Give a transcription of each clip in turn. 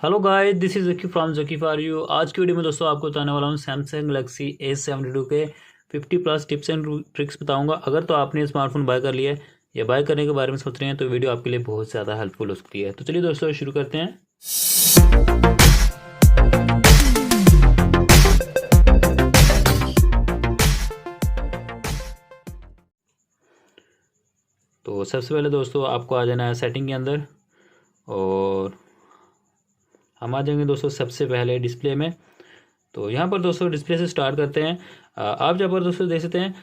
Hello guys, this is Zaki from Zaki for you. आज की video में दोस्तों आपको बताने वाला हूँ सैमसंग गैलेक्सी A72 के 50+ टिप्स एंड ट्रिक्स बताऊंगा। अगर तो आपने स्मार्टफोन बाय कर लिया है या बाय करने के बारे में सोच रहे हैं तो वीडियो आपके लिए बहुत ज़्यादा हेल्पफुल हो सकती है। तो चलिए दोस्तों शुरू करते हैं। तो सबसे पहले दोस्तों आपको आ जाना है सेटिंग के अंदर और हम आ जाएंगे दोस्तों सबसे पहले डिस्प्ले में। तो यहाँ पर दोस्तों डिस्प्ले से स्टार्ट करते हैं। आप जहाँ पर दोस्तों देख सकते हैं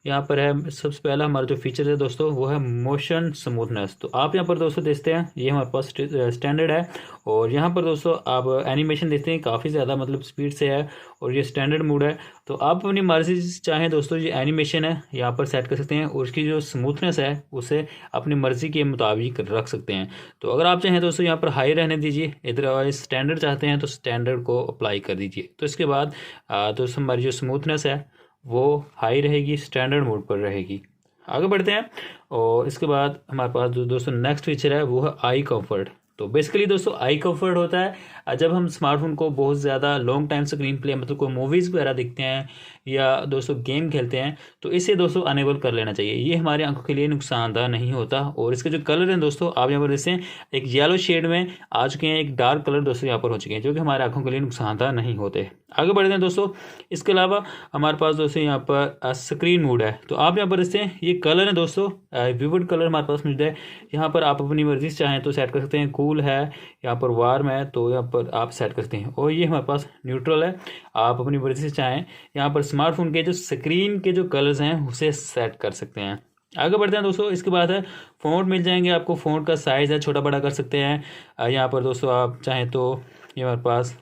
यहाँ पर है सबसे पहला हमारा जो फीचर है दोस्तों वो है मोशन स्मूथनेस। तो आप यहाँ पर दोस्तों देखते हैं ये हमारे पास स्टैंडर्ड है और यहाँ पर दोस्तों आप एनिमेशन देखते हैं काफ़ी ज़्यादा मतलब स्पीड से है और ये स्टैंडर्ड मोड है। तो आप अपनी मर्जी से चाहें दोस्तों ये एनिमेशन है यहाँ पर सेट कर सकते हैं और उसकी जो स्मूथनेस है उसे अपनी मर्ज़ी के मुताबिक रख सकते हैं। तो अगर आप चाहें दोस्तों यहाँ पर हाई रहने दीजिए, अदरवाइज स्टैंडर्ड चाहते हैं तो स्टैंडर्ड को अप्लाई कर दीजिए। तो इसके बाद दोस्तों हमारी जो स्मूथनेस है वो हाई रहेगी, स्टैंडर्ड मोड पर रहेगी। आगे बढ़ते हैं और इसके बाद हमारे पास जो दोस्तों नेक्स्ट फीचर है वो है आई कंफर्ट। तो बेसिकली दोस्तों आई कंफर्ट होता है जब हम स्मार्टफोन को बहुत ज़्यादा लॉन्ग टाइम स्क्रीन प्ले मतलब कोई मूवीज़ वगैरह देखते हैं या दोस्तों गेम खेलते हैं तो इसे दोस्तों अनेबल कर लेना चाहिए। ये हमारी आंखों के लिए नुकसानदार नहीं होता। और इसके जो कलर हैं दोस्तों आप यहाँ पर देखते हैं एक येलो शेड में आ चुके हैं, एक डार्क कलर दोस्तों यहाँ पर हो चुके हैं जो कि हमारे आंखों के लिए नुकसानदार नहीं होते। आगे बढ़ते हैं दोस्तों। इसके अलावा हमारे पास दोस्तों यहाँ पर स्क्रीन मोड है। तो आप यहाँ पर देखते हैं ये कलर है दोस्तों विविड कलर हमारे पास मौजूद है। यहाँ पर आप अपनी मर्जी से चाहें तो सेट कर सकते हैं। कूल है, यहाँ पर वार्म है तो यहाँ पर आप सेट कर सकते हैं। और ये हमारे पास न्यूट्रल है, आप अपनी मर्जी से चाहें यहाँ पर स्मार्टफोन के जो स्क्रीन के जो कलर्स हैं उसे सेट कर सकते हैं। आगे बढ़ते हैं दोस्तों। इसके बाद है फ़ॉन्ट मिल जाएंगे आपको। फ़ॉन्ट का साइज़ है छोटा बड़ा कर सकते हैं। यहाँ पर दोस्तों आप चाहें तो ये हमारे पास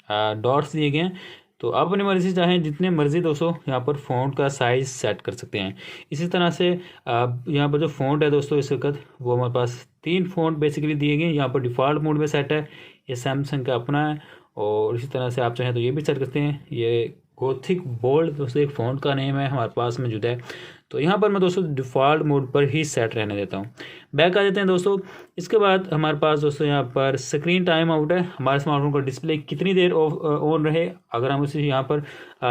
डॉट्स दिए गए हैं तो आप अपनी मर्ज़ी से चाहें जितने मर्ज़ी दोस्तों यहाँ पर फ़ॉन्ट का साइज़ सेट कर सकते हैं। इसी तरह से यहाँ पर जो फ़ॉन्ट है दोस्तों इस वक्त वो हमारे पास 3 फ़ॉन्ट बेसिकली दिए गए। यहाँ पर डिफ़ॉल्ट मोड में सेट है, ये सैमसंग का अपना है। और इसी तरह से आप चाहें तो ये भी सेट करते हैं। ये गोथिक बोल्ड दोस्तों एक फ़ॉन्ट का नेम है हमारे पास मौजूद है। तो यहाँ पर मैं दोस्तों डिफ़ॉल्ट मोड पर ही सेट रहने देता हूँ। बैक आ जाते हैं दोस्तों। इसके बाद हमारे पास दोस्तों यहाँ पर स्क्रीन टाइम आउट है। हमारे स्मार्टफोन का डिस्प्ले कितनी देर ऑन रहे, अगर हम उसे यहाँ पर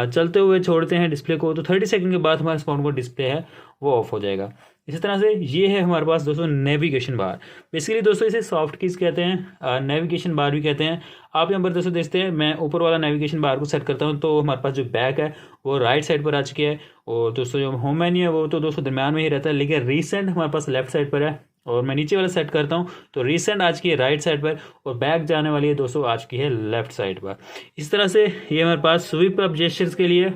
चलते हुए छोड़ते हैं डिस्प्ले को तो 30 सेकंड के बाद हमारे स्मार्टफोन का डिस्प्ले है वो ऑफ हो जाएगा। इसी तरह से ये है हमारे पास दोस्तों नेविगेशन बार। बेसिकली दोस्तों इसे सॉफ्ट कीज कहते हैं, नेविगेशन बार भी कहते हैं। आप यहाँ पर दोस्तों देखते हैं मैं ऊपर वाला नेविगेशन बार को सेट करता हूँ तो हमारे पास जो बैक है वो राइट साइड पर आ चुकी है और दोस्तों जो होम मेन्यू है वो तो दोस्तों दरम्यान में ही रहता है, लेकिन रीसेंट हमारे पास लेफ्ट साइड पर है। और मैं नीचे वाला सेट करता हूँ तो रीसेंट आज की है राइट साइड पर और बैक जाने वाली है दोस्तों आज की है लेफ्ट साइड पर। इस तरह से ये हमारे पास स्वीप अप जेस्चर्स के लिए।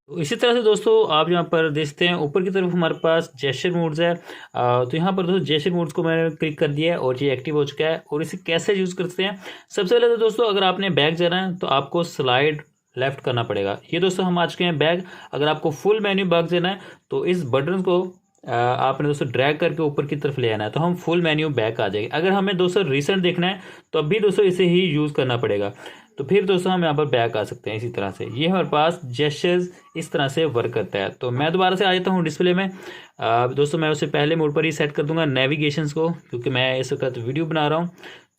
तो इसी तरह से दोस्तों आप यहाँ पर देखते हैं ऊपर की तरफ हमारे पास जेस्चर मोड्स है। तो यहाँ पर दोस्तों जेस्चर मोड्स को मैंने क्लिक कर दिया है और ये एक्टिव हो चुका है। और इसे कैसे यूज़ करते हैं, सबसे पहले तो दोस्तों अगर आपने बैक जाना है तो आपको स्लाइड लेफ्ट करना पड़ेगा। ये दोस्तों हम आ चुके हैं बैक। अगर आपको फुल मेन्यू बैक जाना है तो इस बटन को आपने दोस्तों ड्रैग करके ऊपर की तरफ ले आना है तो हम फुल मेन्यू बैक आ जाएंगे। अगर हमें दोस्तों रिसेंट देखना है तो अभी दोस्तों इसे ही यूज़ करना पड़ेगा। तो फिर दोस्तों हम यहाँ पर बैक आ सकते हैं। इसी तरह से ये हमारे पास जेस्चर्स इस तरह से वर्क करता है। तो मैं दोबारा से आ जाता हूँ डिस्प्ले में। दोस्तों मैं उसे पहले मोड पर ही सेट कर दूंगा नेविगेशंस को, क्योंकि मैं इस वक्त वीडियो बना रहा हूँ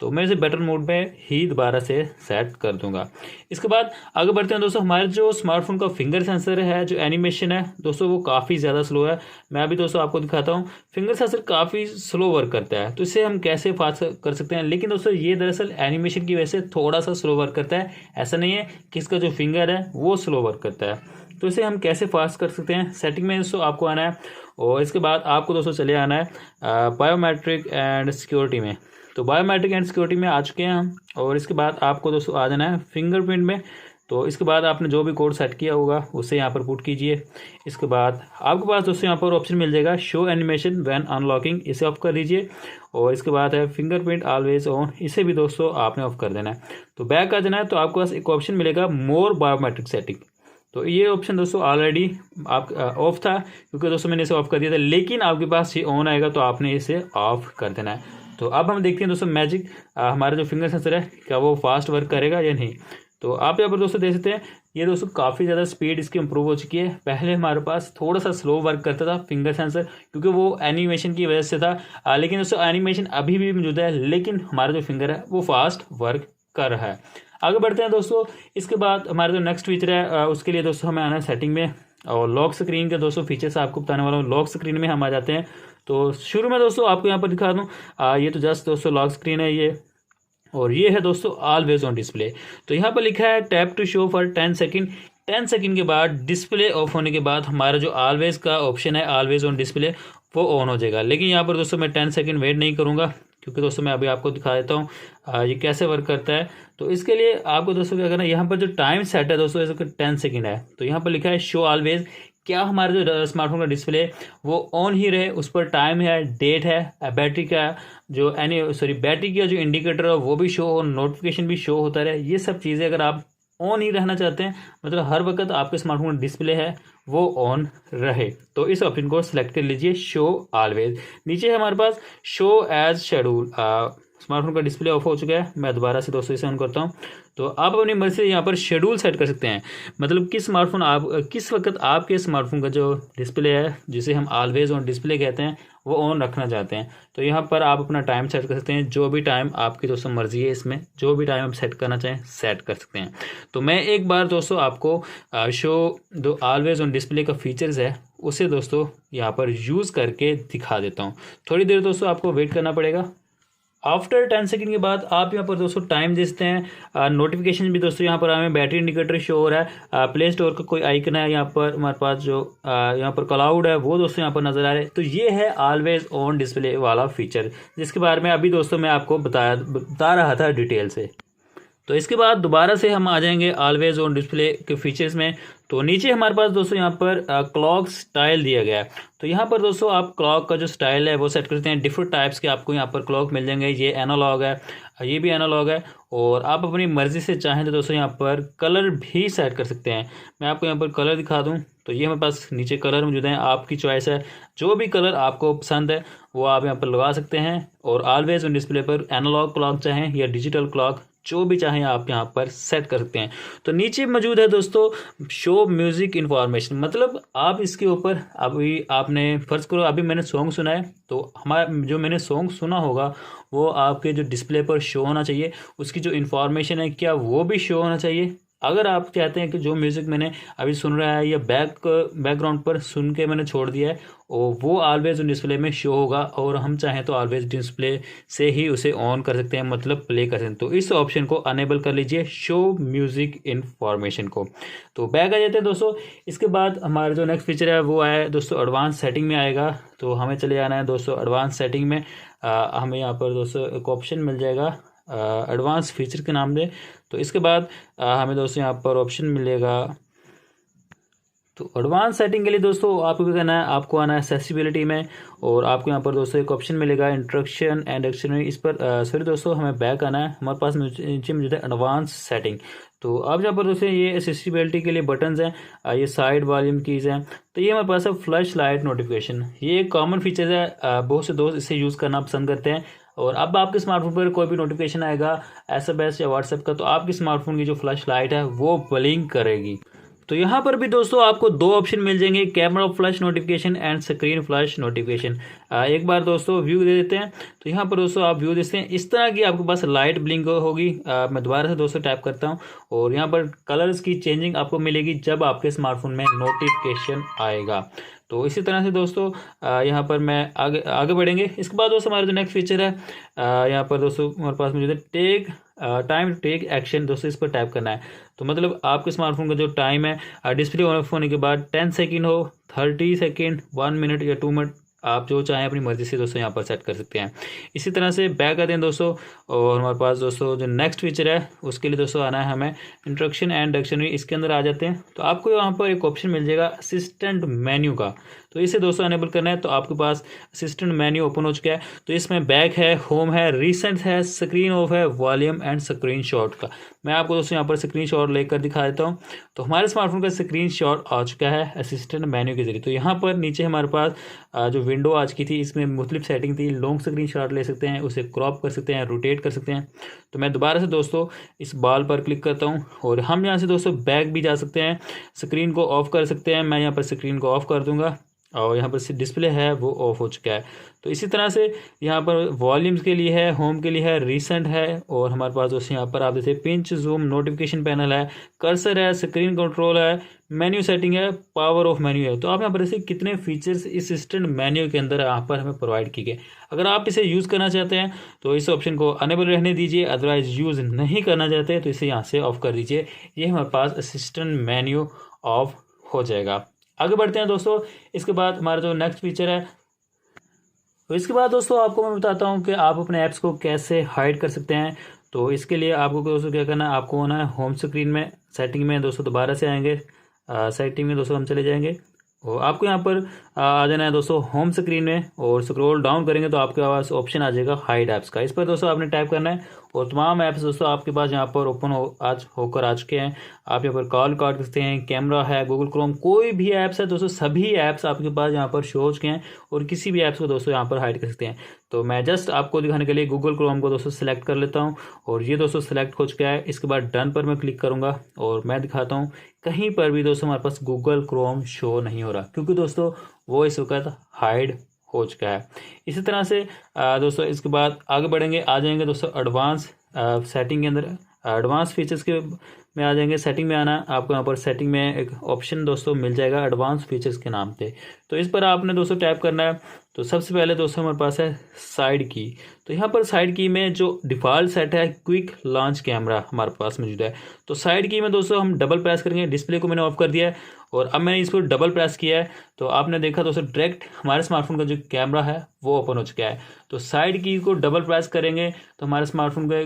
तो मैं इसे बेटर मोड पे ही दोबारा से सेट कर दूंगा। इसके बाद आगे बढ़ते हैं दोस्तों। हमारे जो स्मार्टफोन का फिंगर सेंसर है, जो एनिमेशन है दोस्तों वो काफ़ी ज़्यादा स्लो है। मैं अभी दोस्तों आपको दिखाता हूँ। फिंगर सेंसर काफ़ी स्लो वर्क करता है तो इसे हम कैसे फास्ट कर सकते हैं। लेकिन दोस्तों ये दरअसल एनिमेशन की वजह से थोड़ा सा स्लो वर्क करता है, ऐसा नहीं है कि इसका जो फिंगर है वो स्लो वर्क करता है। तो इसे हम कैसे फास्ट कर सकते हैं, सेटिंग में दोस्तों आपको आना है और इसके बाद आपको दोस्तों चले आना है बायोमेट्रिक एंड सिक्योरिटी में। तो बायोमेट्रिक एंड सिक्योरिटी में आ चुके हैं हम और इसके बाद आपको दोस्तों आ जाना है फिंगरप्रिंट में। तो इसके बाद आपने जो भी कोड सेट किया होगा उसे यहाँ पर पुट कीजिए। इसके बाद आपके पास दोस्तों यहाँ पर ऑप्शन मिल जाएगा शो एनिमेशन व्हेन अनलॉकिंग, इसे ऑफ कर लीजिए। और इसके बाद है फिंगरप्रिंट ऑलवेज ऑन, इसे भी दोस्तों आपने ऑफ कर देना है। तो बैक आ जाना है तो आपके पास एक ऑप्शन मिलेगा मोर बायोमेट्रिक सेटिंग। तो ये ऑप्शन दोस्तों ऑलरेडी आप ऑफ था क्योंकि दोस्तों मैंने इसे ऑफ कर दिया था, लेकिन आपके पास ये ऑन आएगा तो आपने इसे ऑफ कर देना है। तो अब हम देखते हैं दोस्तों मैजिक, हमारा जो फिंगर सेंसर है क्या वो फास्ट वर्क करेगा या नहीं। तो आप यहाँ पर दोस्तों देख सकते हैं ये दोस्तों काफ़ी ज़्यादा स्पीड इसकी इंप्रूव हो चुकी है। पहले हमारे पास थोड़ा सा स्लो वर्क करता था फिंगर सेंसर, क्योंकि वो एनिमेशन की वजह से था। लेकिन दोस्तों एनिमेशन अभी भी मौजूद है, लेकिन हमारा जो फिंगर है वो फास्ट वर्क कर रहा है। आगे बढ़ते हैं दोस्तों। इसके बाद हमारा जो नेक्स्ट फीचर है उसके लिए दोस्तों हमें आना है सेटिंग में, और लॉक स्क्रीन के दोस्तों फीचर्स आपको बताने वाला हूँ। लॉक स्क्रीन में हम आ जाते हैं। तो शुरू में दोस्तों आपको यहाँ पर दिखा दूँ, ये तो जस्ट दोस्तों लॉक स्क्रीन है ये, और ये है दोस्तों ऑलवेज ऑन डिस्प्ले। तो यहाँ पर लिखा है tap to show for 10 second. 10 second के बाद डिस्प्ले ऑफ होने के बाद हमारा जो ऑलवेज का ऑप्शन है ऑलवेज ऑन डिस्प्ले वो ऑन हो जाएगा। लेकिन यहाँ पर दोस्तों मैं 10 सेकंड वेट नहीं करूँगा, क्योंकि दोस्तों मैं अभी आपको दिखा देता हूँ ये कैसे वर्क करता है। तो इसके लिए आपको दोस्तों क्या करना है, यहाँ पर जो टाइम सेट है दोस्तों इसका 10 सेकंड है। तो यहाँ पर लिखा है शो ऑलवेज, क्या हमारे जो स्मार्टफोन का डिस्प्ले वो ऑन ही रहे, उस पर टाइम है, डेट है, बैटरी का जो बैटरी का जो इंडिकेटर है वो भी शो हो, नोटिफिकेशन भी शो होता रहे। ये सब चीज़ें अगर आप ऑन ही रहना चाहते हैं, मतलब हर वक्त आपके स्मार्टफोन का डिस्प्ले है वो ऑन रहे, तो इस ऑप्शन को सिलेक्ट कर लीजिए, शो ऑलवेज। नीचे है हमारे पास शो एज शेड्यूल। स्मार्टफोन का डिस्प्ले ऑफ हो चुका है, मैं दोबारा से दोस्तों इसे ऑन करता हूँ। तो आप अपनी मर्जी से यहाँ पर शेड्यूल सेट कर सकते हैं, मतलब किस वक्त आपके स्मार्टफोन का जो डिस्प्ले है जिसे हम ऑलवेज ऑन डिस्प्ले कहते हैं वो ऑन रखना चाहते हैं। तो यहाँ पर आप अपना टाइम सेट कर सकते हैं, जो भी टाइम आपकी दोस्तों मर्जी है, इसमें जो भी टाइम आप सेट करना चाहें सेट कर सकते हैं। तो मैं एक बार दोस्तों आपको शो जो ऑलवेज ऑन डिस्प्ले का फीचर्स है उसे दोस्तों यहाँ पर यूज़ करके दिखा देता हूँ। थोड़ी देर दोस्तों आपको वेट करना पड़ेगा। आफ्टर 10 सेकंड के बाद आप यहाँ पर दोस्तों टाइम देखते हैं, नोटिफिकेशन भी दोस्तों यहाँ पर हमें बैटरी इंडिकेटर शो हो रहा है, प्ले स्टोर का कोई आइकन है यहाँ पर हमारे पास, जो यहाँ पर क्लाउड है वो दोस्तों यहाँ पर नज़र आ रहा है। तो ये है ऑलवेज ऑन डिस्प्ले वाला फीचर, जिसके बारे में अभी दोस्तों मैं आपको बता रहा था डिटेल से। तो इसके बाद दोबारा से हम आ जाएंगे ऑलवेज ऑन डिस्प्ले के फीचर्स में। तो नीचे हमारे पास दोस्तों यहाँ पर क्लॉक स्टाइल दिया गया है। तो यहाँ पर दोस्तों आप क्लॉक का जो स्टाइल है वो सेट करते हैं। डिफरेंट टाइप्स के आपको यहाँ पर क्लॉक मिल जाएंगे, ये एनालॉग है, ये भी एनालॉग है, और आप अपनी मर्ज़ी से चाहें तो दोस्तों यहाँ पर कलर भी सेट कर सकते हैं। मैं आपको यहाँ पर कलर दिखा दूँ, तो ये हमारे पास नीचे कलर मौजूद हैं, आपकी चॉइस है, जो भी कलर आपको पसंद है वो आप यहाँ पर लगा सकते हैं। और ऑलवेज ऑन डिस्प्ले पर एनालॉग क्लॉक चाहें या डिजिटल क्लॉक, जो भी चाहें आप यहाँ पर सेट कर सकते हैं। तो नीचे मौजूद है दोस्तों शो म्यूज़िक इन्फॉर्मेशन, मतलब आप इसके ऊपर अभी आपने फ़र्ज़ करो अभी मैंने सॉन्ग सुना है, तो हमारा जो मैंने सॉन्ग सुना होगा वो आपके जो डिस्प्ले पर शो होना चाहिए, उसकी जो इन्फॉर्मेशन है क्या वो भी शो होना चाहिए। अगर आप चाहते हैं कि जो म्यूज़िक मैंने अभी सुन रहा है या बैकग्राउंड पर सुन के मैंने छोड़ दिया है और वो ऑलवेज ऑन डिस्प्ले में शो होगा, और हम चाहें तो ऑलवेज डिस्प्ले से ही उसे ऑन कर सकते हैं, मतलब प्ले कर सकते हैं। तो इस ऑप्शन को अनेबल कर लीजिए, शो म्यूज़िक इन्फॉर्मेशन को। तो बैक आ जाते हैं दोस्तों। इसके बाद हमारा जो नेक्स्ट फीचर है वो है दोस्तों एडवांस सेटिंग में आएगा। तो हमें चले जाना है दोस्तों एडवांस सेटिंग में। हमें यहाँ पर दोस्तों एक ऑप्शन मिल जाएगा एडवांस फीचर के नाम से। तो इसके बाद हमें दोस्तों यहाँ पर ऑप्शन मिलेगा। तो एडवांस सेटिंग के लिए दोस्तों आपको क्या करना है, आपको आना है एक्सेसिबिलिटी में, और आपको यहाँ पर दोस्तों एक ऑप्शन मिलेगा इंस्ट्रक्शन एंड डिक्शनरी। इस पर सॉरी दोस्तों हमें बैक आना है, हमारे पास नीचे मौजूद है एडवांस सेटिंग। तो आप यहाँ पर दोस्तों ये एक्सेसिबिलिटी के लिए बटन्स हैं, ये साइड वॉल्यूम कीज़ हैं। तो ये हमारे पास है फ्लैश लाइट नोटिफिकेशन, ये एक कॉमन फीचर है, बहुत से दोस्त इसे यूज़ करना पसंद करते हैं। और अब आपके स्मार्टफोन पर कोई भी नोटिफिकेशन आएगा SMS या व्हाट्सएप का, तो आपके स्मार्टफोन की जो फ्लैश लाइट है वो ब्लिंक करेगी। तो यहाँ पर भी दोस्तों आपको दो ऑप्शन मिल जाएंगे, camera flash notification and screen flash notification. एक बार दोस्तों व्यू दे देते हैं। तो यहाँ पर दोस्तों आप व्यू देखते हैं, इस तरह की आपके पास लाइट ब्लिंक होगी। मैं दोबारा से दोस्तों टैप करता हूँ, और यहाँ पर कलर्स की चेंजिंग आपको मिलेगी जब आपके स्मार्टफोन में नोटिफिकेशन आएगा। तो इसी तरह से दोस्तों यहाँ पर मैं आगे बढ़ेंगे। इसके बाद दोस्तों हमारा जो नेक्स्ट फीचर है यहाँ पर दोस्तों हमारे पास मौजूद है टाइम टू टेक एक्शन। दोस्तों इस पर टैप करना है। तो मतलब आपके स्मार्टफोन का जो टाइम है डिस्प्ले ऑफ होने के बाद 10 सेकंड हो, 30 सेकंड, 1 मिनट या 2 मिनट, आप जो चाहें अपनी मर्ज़ी से दोस्तों यहाँ पर सेट कर सकते हैं। इसी तरह से बैक आते हैं दोस्तों, और हमारे पास दोस्तों जो नेक्स्ट फीचर है उसके लिए दोस्तों आना है हमें इंस्ट्रक्शन एंड डिक्शनरी। इसके अंदर आ जाते हैं। तो आपको यहाँ पर एक ऑप्शन मिल जाएगा असिस्टेंट मेन्यू का। तो इसे दोस्तों अनेबल करना है। तो आपके पास असिस्टेंट मेन्यू ओपन हो चुका है। तो इसमें बैक है, होम है, रिसेंट है, स्क्रीन ऑफ है, वॉल्यूम एंड स्क्रीन शॉट का। मैं आपको दोस्तों यहाँ पर स्क्रीन शॉट लेकर दिखा देता हूँ। तो हमारे स्मार्टफोन का स्क्रीन शॉट आ चुका है असिस्टेंट मेन्यू के जरिए। तो यहाँ पर नीचे हमारे पास जो विंडो आज की थी, इसमें मुख्तलिफ सेटिंग थी। लॉन्ग स्क्रीन शॉट ले सकते हैं, उसे क्रॉप कर सकते हैं, रोटेट कर सकते हैं। तो मैं दोबारा से दोस्तों इस बॉल पर क्लिक करता हूँ और हम यहाँ से दोस्तों बैक भी जा सकते हैं, स्क्रीन को ऑफ कर सकते हैं। मैं यहाँ पर स्क्रीन को ऑफ कर दूँगा और यहाँ पर डिस्प्ले है वो ऑफ हो चुका है। तो इसी तरह से यहाँ पर वॉल्यूम्स के लिए है, होम के लिए है, रिसेंट है, और हमारे पास दोस्तों यहाँ पर आप देखते हैं पिंच, जूम, नोटिफिकेशन पैनल है, कर्सर है, स्क्रीन कंट्रोल है, मेन्यू सेटिंग है, पावर ऑफ मेन्यू है। तो आप यहाँ पर ऐसे कितने फीचर्स इस असिस्टेंट मेन्यू के अंदर यहाँ पर हमें प्रोवाइड किए गए। अगर आप इसे यूज़ करना चाहते हैं तो इस ऑप्शन को अनेबल रहने दीजिए, अदरवाइज यूज़ नहीं करना चाहते तो इसे यहाँ से ऑफ कर दीजिए। ये हमारे पास असिस्टेंट मेन्यू ऑफ हो जाएगा। आगे बढ़ते हैं दोस्तों। इसके बाद हमारा जो नेक्स्ट फीचर है, तो इसके बाद दोस्तों आपको मैं बताता हूँ कि आप अपने ऐप्स को कैसे हाइड कर सकते हैं। तो इसके लिए आपको दोस्तों क्या करना है, आपको होना है होम स्क्रीन में, सेटिंग में दोस्तों दोबारा से आएंगे, सेटिंग में दोस्तों हम चले जाएंगे और आपको यहाँ पर आ जाना है दोस्तों होम स्क्रीन में, और स्क्रॉल डाउन करेंगे तो आपके पास ऑप्शन आ जाएगा हाइड ऐप्स का। इस पर दोस्तों आपने टाइप करना है और तमाम ऐप्स दोस्तों आपके पास यहाँ पर ओपन होकर आ चुके हैं। आप यहाँ पर कॉल कर सकते हैं, कैमरा है, गूगल क्रोम, कोई भी ऐप्स है दोस्तों, सभी ऐप्स आपके पास यहाँ पर शो हो चुके हैं और किसी भी ऐप्स को दोस्तों यहाँ पर हाइड कर सकते हैं। तो मैं जस्ट आपको दिखाने के लिए गूगल क्रोम को दोस्तों सिलेक्ट कर लेता हूँ और ये दोस्तों सिलेक्ट हो चुका है। इसके बाद डन पर मैं क्लिक करूँगा और मैं दिखाता हूँ कहीं पर भी दोस्तों हमारे पास गूगल क्रोम शो नहीं हो रहा, क्योंकि दोस्तों वो इस वक्त हाइड हो चुका है। इसी तरह से दोस्तों इसके बाद आगे बढ़ेंगे, आ जाएंगे दोस्तों एडवांस सेटिंग के अंदर, एडवांस फीचर्स के में आ जाएंगे। सेटिंग में आना, आपको यहाँ पर सेटिंग में एक ऑप्शन दोस्तों मिल जाएगा एडवांस फीचर्स के नाम पे। तो इस पर आपने दोस्तों टैप करना है। तो सबसे पहले दोस्तों हमारे पास है साइड की। तो यहाँ पर साइड की में जो डिफ़ॉल्ट सेट है क्विक लॉन्च कैमरा हमारे पास मौजूद है। तो साइड की में दोस्तों हम डबल प्रेस करेंगे, डिस्प्ले को मैंने ऑफ कर दिया है और अब मैंने इस पर डबल प्रेस किया है तो आपने देखा दोस्तों डायरेक्ट हमारे स्मार्टफोन का जो कैमरा है वो ओपन हो चुका है। तो साइड की को डबल प्रेस करेंगे तो हमारे स्मार्टफोन का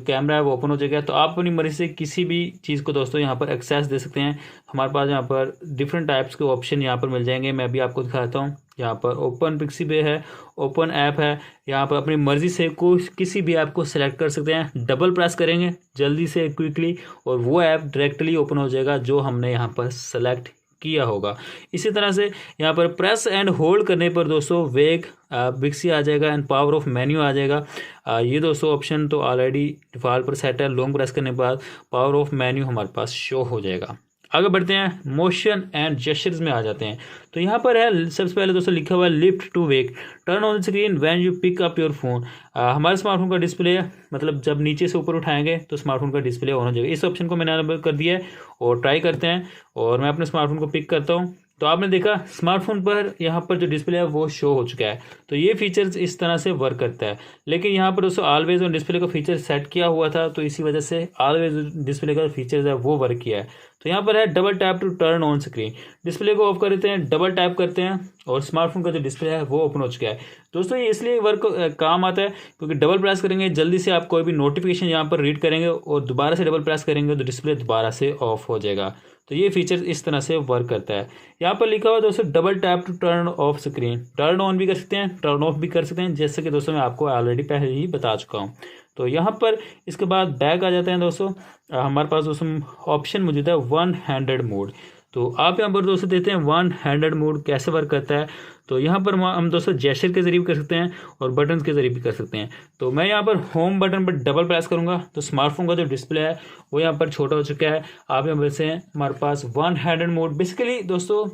कैमरा है वो ओपन हो जाएगा। तो आप अपनी मर्जी से किसी भी चीज़ को दोस्तों यहाँ पर एक्सेस दे सकते हैं। हमारे पास यहाँ पर डिफरेंट टाइप्स के ऑप्शन यहाँ पर मिल जाएंगे, मैं भी आपको दिखाता हूँ। यहाँ पर ओपन पिक्सीबे है, ओपन ऐप है, यहाँ पर अपनी मर्जी से कोई किसी भी ऐप को सिलेक्ट कर सकते हैं। डबल प्रेस करेंगे जल्दी से क्विकली और वो ऐप डायरेक्टली ओपन हो जाएगा जो हमने यहाँ पर सेलेक्ट किया होगा। इसी तरह से यहाँ पर प्रेस एंड होल्ड करने पर दोस्तों वेग बिक्सी आ जाएगा एंड पावर ऑफ मेन्यू आ जाएगा। ये दोस्तों ऑप्शन तो ऑलरेडी डिफ़ॉल्ट पर सेट है। लॉन्ग प्रेस करने के बाद पावर ऑफ मेन्यू हमारे पास शो हो जाएगा। आगे बढ़ते हैं, मोशन एंड जेस्चर्स में आ जाते हैं। तो यहाँ पर है सबसे पहले दोस्तों लिखा हुआ है lift to wake, turn on screen when you pick up your phone. हमारे स्मार्टफोन का डिस्प्ले मतलब जब नीचे से ऊपर उठाएंगे तो स्मार्टफोन का डिस्प्ले ऑन हो जाएगा। इस ऑप्शन को मैंने अनेबल कर दिया है और ट्राई करते हैं और मैं अपने स्मार्टफोन को पिक करता हूँ। तो आपने देखा स्मार्टफोन पर यहाँ पर जो डिस्प्ले है वो शो हो चुका है। तो ये फीचर्स इस तरह से वर्क करता है। लेकिन यहाँ पर दोस्तों ऑलवेज ऑन डिस्प्ले का फीचर सेट किया हुआ था तो इसी वजह से ऑलवेज डिस्प्ले का फीचर्स है वो वर्क किया है। तो यहाँ पर है double tap to turn on screen, display को ऑफ कर देते हैं, डबल टैप करते हैं और स्मार्टफोन का जो डिस्प्ले है वो ओपन हो चुका है। दोस्तों ये इसलिए वर्क काम आता है क्योंकि डबल प्रेस करेंगे जल्दी से आप कोई भी नोटिफिकेशन यहाँ पर रीड करेंगे और दोबारा से डबल प्रेस करेंगे तो डिस्प्ले दोबारा से ऑफ हो जाएगा। तो ये फीचर इस तरह से वर्क करता है। यहाँ पर लिखा हुआ है दोस्तों double tap to turn off screen, turn on भी कर सकते हैं, टर्न ऑफ भी कर सकते हैं, जैसे कि दोस्तों मैं आपको ऑलरेडी पहले ही बता चुका हूँ। तो यहाँ पर इसके बाद बैक आ जाते हैं दोस्तों। हमारे पास दोस्तों ऑप्शन मौजूद है वन हैंडेड मोड। तो आप यहाँ पर दोस्तों देते हैं वन हैंडेड मोड कैसे वर्क करता है। तो यहाँ पर हम दोस्तों जेस्चर के जरिए भी कर सकते हैं और बटन के जरिए भी कर सकते हैं। तो मैं यहाँ पर होम बटन पर डबल प्रेस करूँगा तो स्मार्टफोन का जो डिस्प्ले है वो यहाँ पर छोटा हो चुका है। आप यहाँ पर से हमारे पास वन हैंडेड मोड, बेसिकली दोस्तों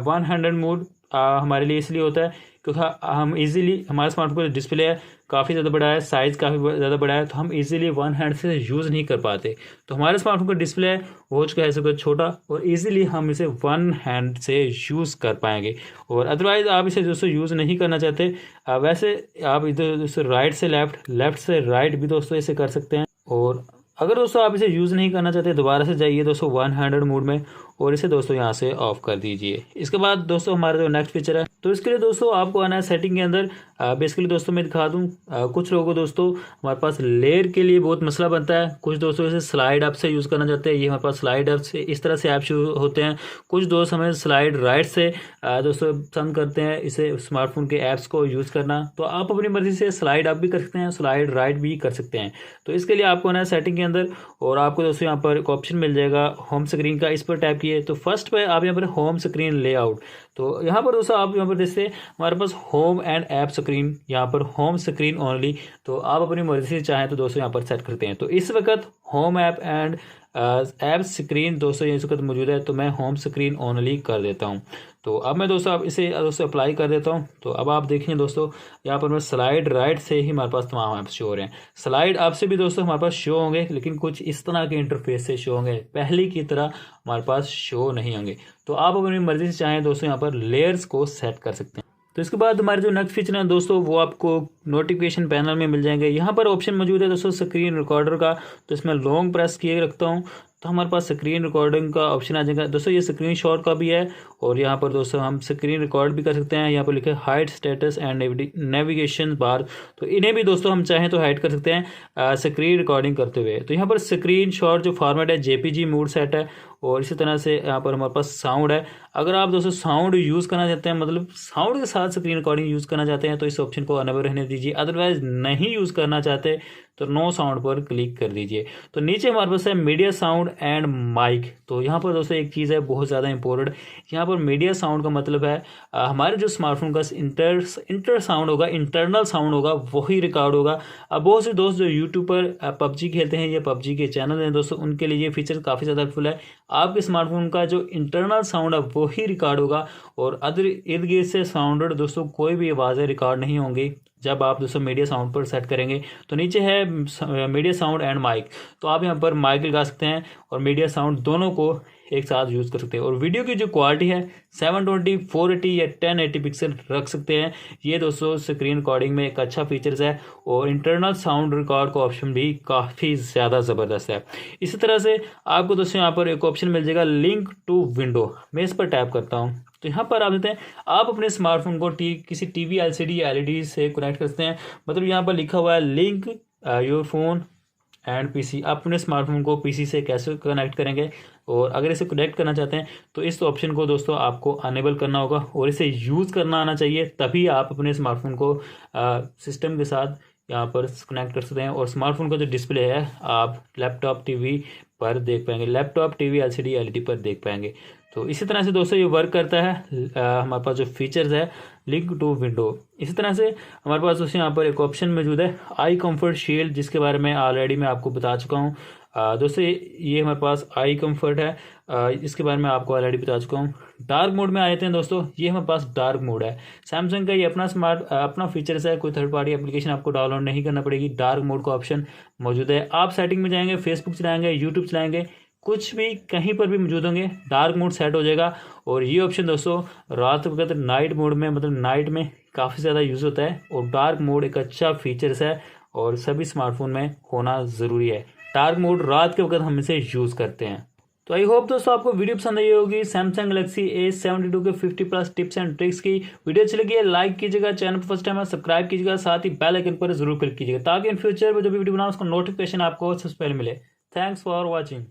वन हैंडेड मोड हमारे लिए इसलिए होता है क्योंकि हम इजीली, हमारे स्मार्टफोन का डिस्प्ले है काफ़ी ज़्यादा बड़ा है, साइज़ काफ़ी ज़्यादा बड़ा है, तो हम इजीली वन हैंड से यूज़ नहीं कर पाते। तो हमारे स्मार्टफोन का डिस्प्ले है वो हो चुका है ऐसे छोटा और इजीली हम इसे वन हैंड से यूज़ कर पाएंगे। और अदरवाइज़ आप इसे दोस्तों यूज़ नहीं करना चाहते, वैसे आप इधर दोस्तों राइट से लेफ़्ट, लेफ़्ट से राइट भी दोस्तों इसे कर सकते हैं। और अगर दोस्तों आप इसे यूज़ नहीं करना चाहते दोबारा से जाइए दोस्तों वन हैंडेड मोड में और इसे दोस्तों यहाँ से ऑफ कर दीजिए। इसके बाद दोस्तों हमारा जो नेक्स्ट फीचर है तो इसके लिए दोस्तों आपको आना है सेटिंग के अंदर, बेसिकली दोस्तों मैं दिखा दूं, कुछ लोगों को दोस्तों हमारे पास लेयर के लिए बहुत मसला बनता है। कुछ दोस्तों इसे स्लाइड ऐप से यूज़ करना चाहते हैं, ये हमारे पास स्लाइड ऐप से इस तरह से ऐप होते हैं। कुछ दोस्त हमें स्लाइड राइट से दोस्तों पसंद करते हैं इसे स्मार्टफोन के ऐप्स को यूज़ करना। तो आप अपनी मर्ज़ी से स्लाइड अप भी कर सकते हैं, स्लाइड राइट भी कर सकते हैं। तो इसके लिए आपको ना सेटिंग के अंदर, और आपको दोस्तों यहाँ पर एक ऑप्शन मिल जाएगा होम स्क्रीन का, इस पर टैप किए तो फर्स्ट पे आप यहाँ पर होम स्क्रीन लेआउट, तो यहाँ पर दोस्तों आप यहाँ पर देखते हैं हमारे पास होम एंड ऐप स्क्रीन, यहाँ पर होम स्क्रीन ओनली। तो आप अपनी मर्जी से चाहें तो दोस्तों यहाँ पर सेट करते हैं। तो इस वक्त home app and app screen दोस्तों इस वक्त मौजूद है, तो मैं होम स्क्रीन ओनली कर देता हूँ। तो अब मैं दोस्तों अब इसे दोस्तों अप्लाई कर देता हूँ। तो अब आप देखेंगे दोस्तों यहाँ पर मैं स्लाइड राइट से ही हमारे पास तमाम ऐप्स शो हो रहे हैं। स्लाइड ऐप से भी दोस्तों हमारे पास शो होंगे, लेकिन कुछ इस तरह के इंटरफेस से शो होंगे, पहले की तरह हमारे पास शो नहीं होंगे। तो आप अपनी मर्जी से चाहें दोस्तों यहाँ पर लेयर्स को सेट कर सकते हैं। तो इसके बाद हमारे जो नेक्स्ट फीचर है दोस्तों वो आपको नोटिफिकेशन पैनल में मिल जाएंगे। यहाँ पर ऑप्शन मौजूद है दोस्तों स्क्रीन रिकॉर्डर का, तो इसमें लॉन्ग प्रेस किए रखता हूँ तो हमारे पास स्क्रीन रिकॉर्डिंग का ऑप्शन आ जाएगा। दोस्तों ये स्क्रीन शॉट का भी है, और यहाँ पर दोस्तों हम स्क्रीन रिकॉर्ड भी कर सकते हैं। यहाँ पर लिखे hide status and navigation bar, तो इन्हें भी दोस्तों हम चाहें तो हाइड कर सकते हैं स्क्रीन रिकॉर्डिंग करते हुए। तो यहाँ पर स्क्रीन शॉट जो फॉर्मेट है जेपीजी मोड सेट है, और इसी तरह से यहाँ पर हमारे पास साउंड है। अगर आप दोस्तों साउंड यूज़ करना चाहते हैं, मतलब साउंड के साथ स्क्रीन रिकॉर्डिंग यूज़ करना चाहते हैं, तो इस ऑप्शन को अनेबल रहने दीजिए। अदरवाइज नहीं यूज़ करना चाहते तो नो साउंड पर क्लिक कर दीजिए। तो नीचे हमारे पास है मीडिया साउंड एंड माइक। तो यहाँ पर दोस्तों एक चीज़ है बहुत ज़्यादा इंपॉर्टेंट, यहाँ पर मीडिया साउंड का मतलब है हमारे जो स्मार्टफोन का इंटर साउंड होगा, इंटरनल साउंड होगा, वही रिकॉर्ड होगा। अब बहुत से दोस्त जो यूट्यूब पर पबजी खेलते हैं या पबजी के चैनल हैं दोस्तों, उनके लिए ये फीचर काफ़ी ज़्यादा हेल्पफुल है। आपके स्मार्टफोन का जो इंटरनल साउंड है वही रिकॉर्ड होगा, और अदर इर्द गिर्द से साउंडेड दोस्तों कोई भी आवाज़ें रिकॉर्ड नहीं होंगी जब आप दोस्तों मीडिया साउंड पर सेट करेंगे। तो नीचे है मीडिया साउंड एंड माइक, तो आप यहाँ पर माइक लगा सकते हैं और मीडिया साउंड दोनों को एक साथ यूज़ कर सकते हैं। और वीडियो की जो क्वालिटी है 720, 480 या 1080 पिक्सल रख सकते हैं। ये दोस्तों स्क्रीन रिकॉर्डिंग में एक अच्छा फीचर्स है, और इंटरनल साउंड रिकॉर्ड का ऑप्शन भी काफ़ी ज़्यादा ज़बरदस्त है। इसी तरह से आपको दोस्तों यहाँ पर एक ऑप्शन मिल जाएगा लिंक टू विंडो, मैं इस पर टैप करता हूँ। तो यहाँ पर आप देते हैं आप अपने स्मार्टफोन को किसी टीवी एलसीडी या एलईडी से कनेक्ट करते हैं, मतलब यहाँ पर लिखा हुआ है link your phone and PC. आप अपने स्मार्टफोन को पीसी से कैसे कनेक्ट करेंगे, और अगर इसे कनेक्ट करना चाहते हैं तो इस ऑप्शन को दोस्तों आपको अनेबल करना होगा, और इसे यूज़ करना आना चाहिए, तभी आप अपने स्मार्टफोन को सिस्टम के साथ यहाँ पर कनेक्ट कर सकते हैं। और स्मार्टफोन का जो डिस्प्ले है आप लैपटॉप टीवी पर देख पाएंगे, लैपटॉप टीवी एलसीडी एलईडी पर देख पाएंगे। तो इसी तरह से दोस्तों ये वर्क करता है हमारे पास जो फीचर्स है लिंक टू विंडो। इसी तरह से हमारे पास दोस्तों यहाँ पर एक ऑप्शन मौजूद है आई कंफर्ट शील्ड, जिसके बारे में ऑलरेडी मैं आपको बता चुका हूँ। दोस्तों ये हमारे पास आई कंफर्ट है, इसके बारे में आपको ऑलरेडी बता चुका हूँ। डार्क मोड में आ जाते हैं दोस्तों, ये हमारे पास डार्क मोड है। सैमसंग का ये अपना फीचर्स है, कोई थर्ड पार्टी एप्लीकेशन आपको डाउनलोड नहीं करना पड़ेगी। डार्क मोड का ऑप्शन मौजूद है। आप सेटिंग में जाएंगे, फेसबुक चलाएंगे, यूट्यूब चलाएंगे, कुछ भी कहीं पर भी मौजूद होंगे, डार्क मोड सेट हो जाएगा। और ये ऑप्शन दोस्तों रात वक्त नाइट मोड में, मतलब नाइट में काफ़ी ज़्यादा यूज़ होता है, और डार्क मोड एक अच्छा फीचर्स है और सभी स्मार्टफोन में होना ज़रूरी है। डार्क मोड रात के वक्त हम इसे यूज़ करते हैं। तो आई होप दोस्तों आपको वीडियो पसंद आई होगी सैमसंग गैलेक्सी A72 के 50+ टिप्स एंड ट्रिक्स की। वीडियो अच्छी लगी है लाइक कीजिएगा, चैनल पर फर्स्ट टाइम है सब्सक्राइब कीजिएगा, साथ ही बेल आइकन पर जरूर क्लिक कीजिएगा, ताकि इन फ्यूचर में जो भी वीडियो बनाऊँ उसका नोटिफिकेशन आपको सबसे पहले मिले। Thanks for watching.